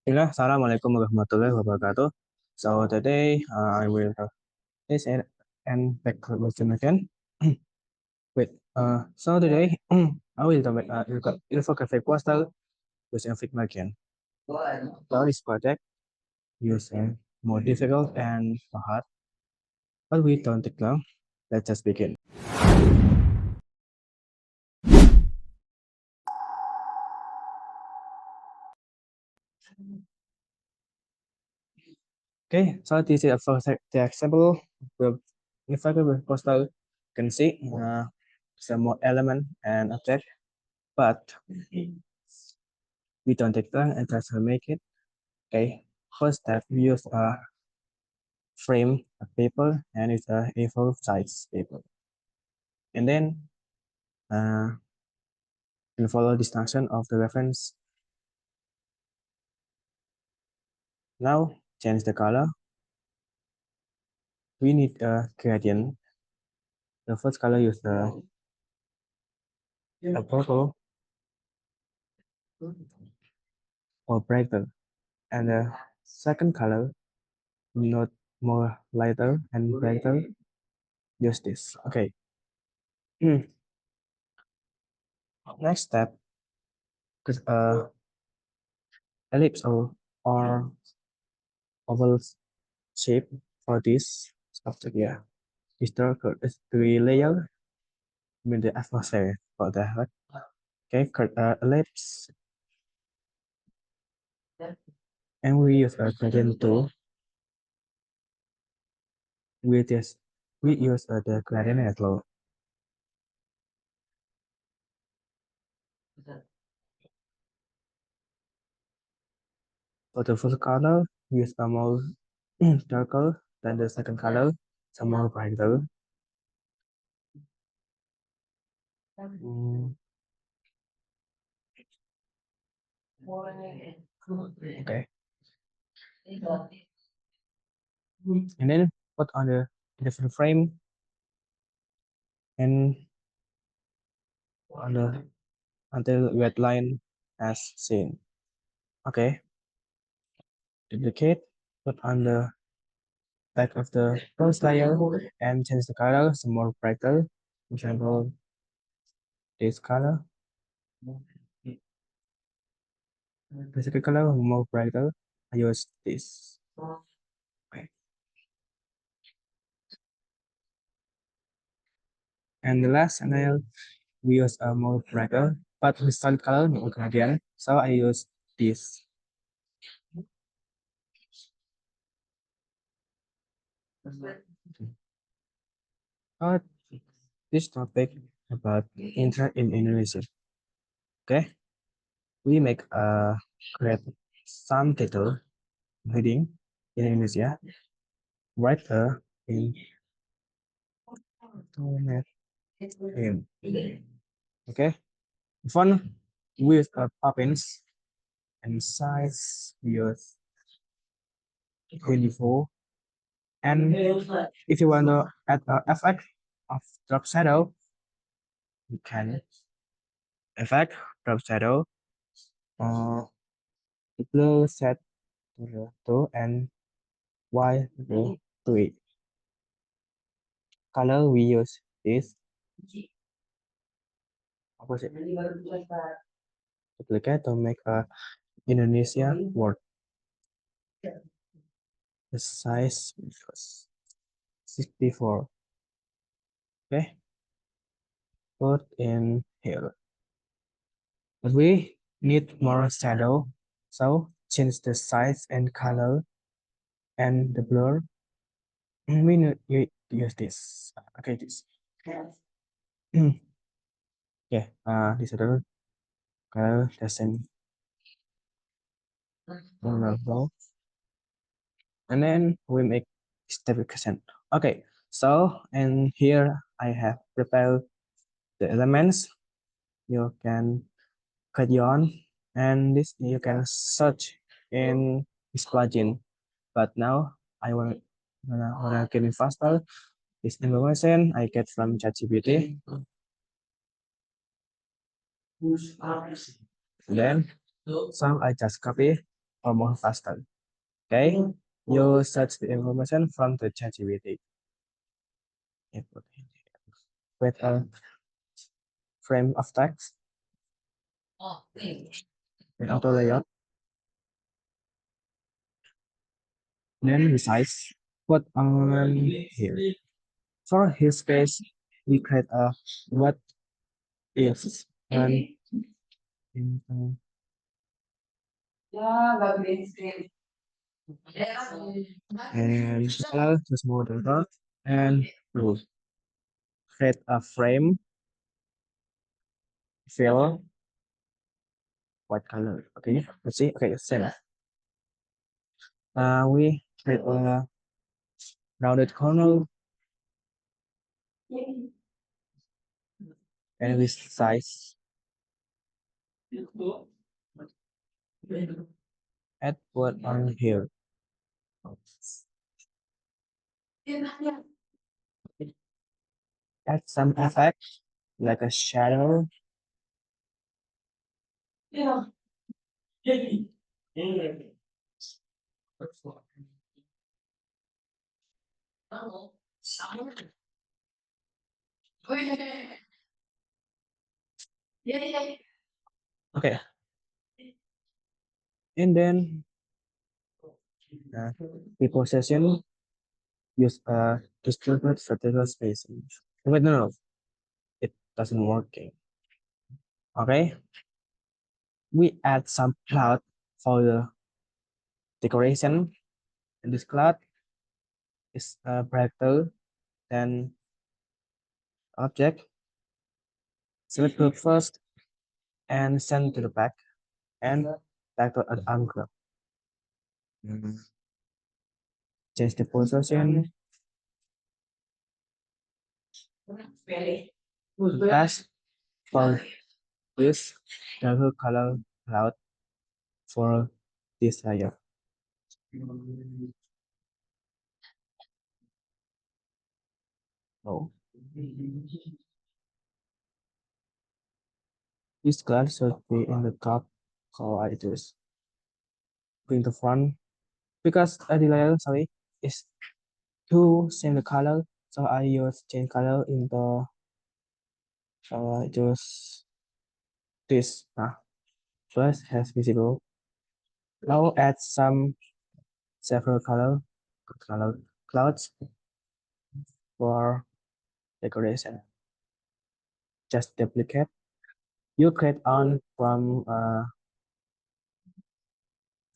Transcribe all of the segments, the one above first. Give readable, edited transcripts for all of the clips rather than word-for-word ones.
Assalamualaikum warahmatullahi wabarakatuh. So today I will this and back question again. Wait. So today I will talk about infographic poster using Figma again. So this project using more difficult and hard, but we don't take long. Let's just begin. Okay. So this is a first the example of infographic poster. You can see some more element and object, but we don't take long and try to make it. Okay, first step we use a frame a paper and it's a A4 size paper. And then you follow the instruction of the reference. Now change the color. We need a gradient. The first color use a purple or brighter, and the second color not more lighter and brighter. Use this. Okay. Next step, because ellipse or oval shape for this sculpture. Yeah, historical is three layer. I mean the atmosphere for the right? Okay, ellipse, and we use a gradient tool. We use the gradient as well. For the first color, use a more darker than the second color, some more brighter. Mm, okay, and then put on the different frame and on the until red line as seen. Okay, duplicate, put on the back of the first layer and change the color some more brighter. For example, this color, the second color more brighter. I use this. Okay. And the last layer we use a more brighter, but with solid color, no gradient. So I use this. Uh, this topic about internet in Indonesia. Okay, we make a create some title heading in Indonesia. Write in in okay. Font with poppins and size we use 24. And if you want to add a effect of drop shadow, you can effect drop shadow or blue set to the 2 and white to 3. Color we use this opposite duplicate to make a Indonesia word. The size was 64. Okay, put in here. But we need more shadow, so change the size and color and the blur. And we need to use this. Okay, this. Yeah, this other color the same level, and then we make stabilization. Okay, so and here I have prepared the elements. You can cut on, and this you can search in this plugin. But now I wanna get it faster. This information I get from ChatGPT. Then some I just copy or more faster. Okay, you search the information from the ChatGPT. With a frame of text in auto layout. Then resize put on here. For his space, we create a what if and and color to smooth the dark and blue. Create a frame fill white color. Okay, let's see. Okay, same. We create a rounded corner and with size add word on here. Add some effect like a shadow. Okay, and then uh, repossession use a distributed vertical spacing. Wait, no, it doesn't working. Okay, we add some cloud for the decoration, and this cloud is brighter than object. Select group first and send to the back and back to an angle. Change the position. Pass for this darker color cloud for this layer. Oh. This cloud should be in the top how I do bring the front because the layer sorry is too same the color so I use change color in the just this first has visible now add some several color clouds for decoration just duplicate you create on from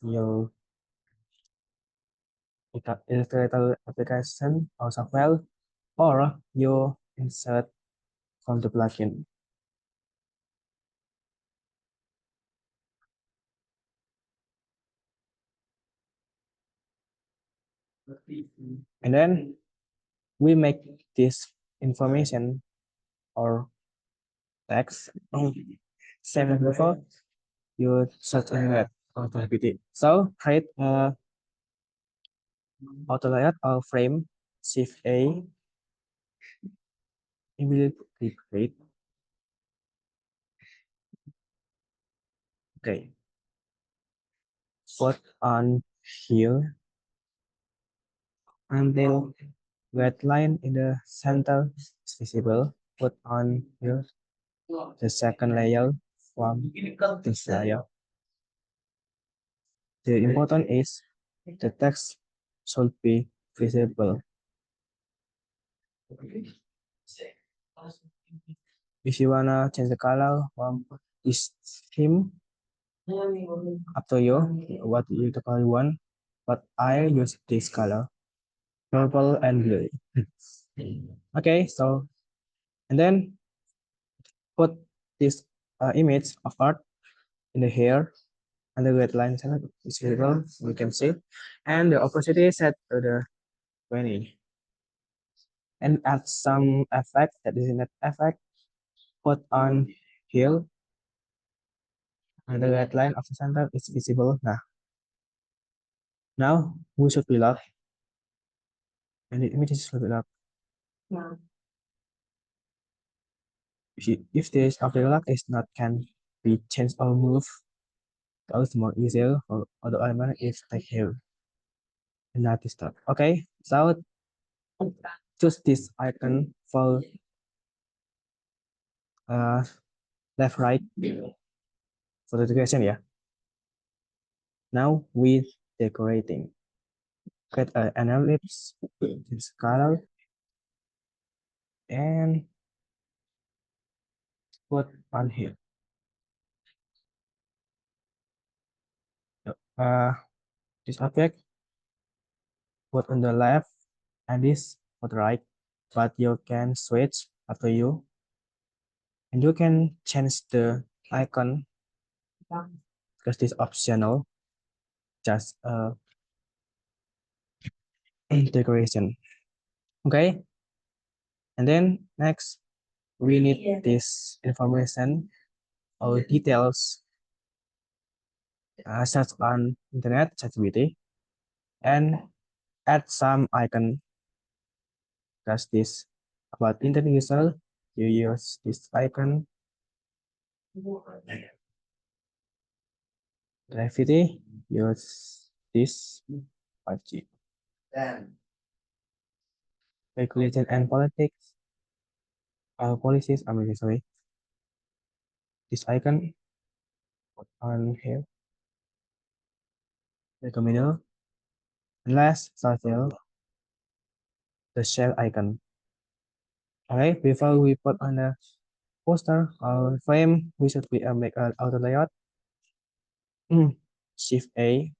your Illustrator application or software or you insert from the plugin. And then we make this information or text same as before. You search in web or GPT. So create a auto layout or frame shift A immediately create. Okay. Put on here until red line in the center is visible. Put on here the second layer from this layer. The important is the text should be visible. If you wanna change the color from this theme, up to you what you want. But I use this color, purple and blue. Okay, so and then put this image of art in the hair and the red line is visible. You can see, and the opacity set to the 20, and add some effect that is in that effect. Put on here and the red line of the center is visible. Now we should be locked, and the image should be locked. If this object lock is not can be changed or moved, So it's more easier for other element if take here and not this stuff. Okay, so choose this icon for uh, left right for the decoration. Yeah. Now with decorating, get an ellipse, this color, and put on here. Uh, this object put on the left and this on the right, but you can switch up to you, and you can change the icon because this optional, just integration. Okay, and then next we need this information or details search on internet ChatGPT and add some icon as this about internet user. You use this icon gravity, use this 5G regulation and politics. Our policies, I'm really sorry. This icon on here, the middle, and last social, the shell icon. Alright, before we put on the poster or frame, we should make an auto layout. Shift A,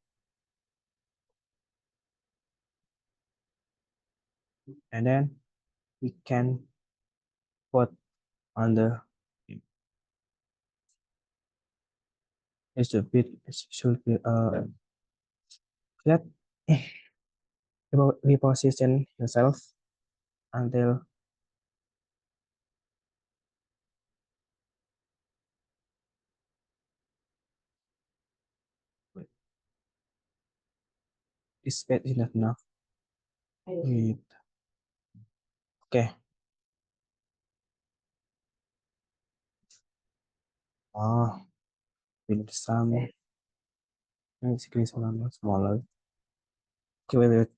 and then we can put on the it's a bit it should be flat. Reposition yourself until this space is not enough. Wait. Okay. Oh, we need some basically some smaller. Okay, wait.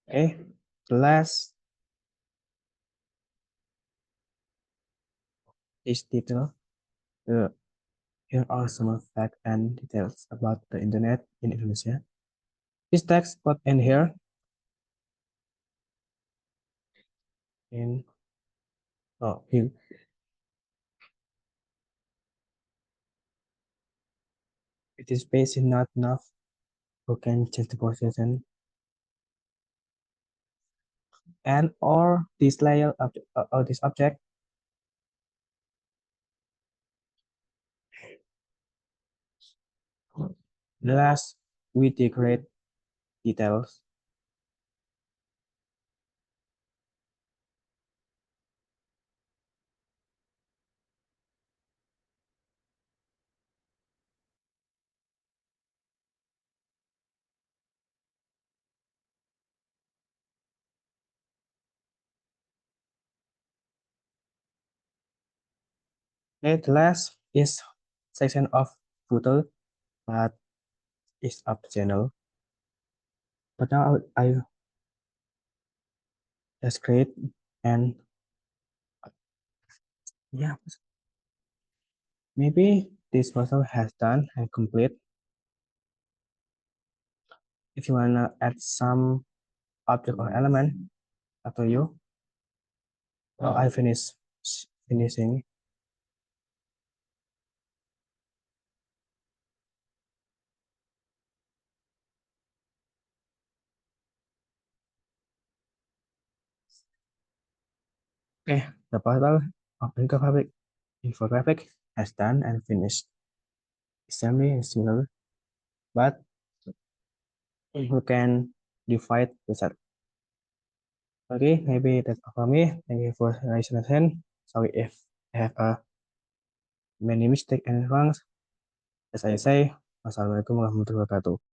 Okay. The last is detail. Uh, Here are some facts and details about the internet in Indonesia. This text put in here in here. It is basic not enough. You can change the position and or this layer of this object. Last, we decorate details. Okay, the last is section of footer, but it's optional. But now I just create and yeah, maybe this puzzle has done and complete. If you wanna add some object or element, up to you. I finishing. Okay, the puzzle of infographic has done and finished. Assembly is similar, but you can divide the set. Okay, maybe that's all for me. Thank you for listening. Sorry if I have many mistakes and wrongs. As I say, wassalamualaikum warahmatullahi wabarakatuh.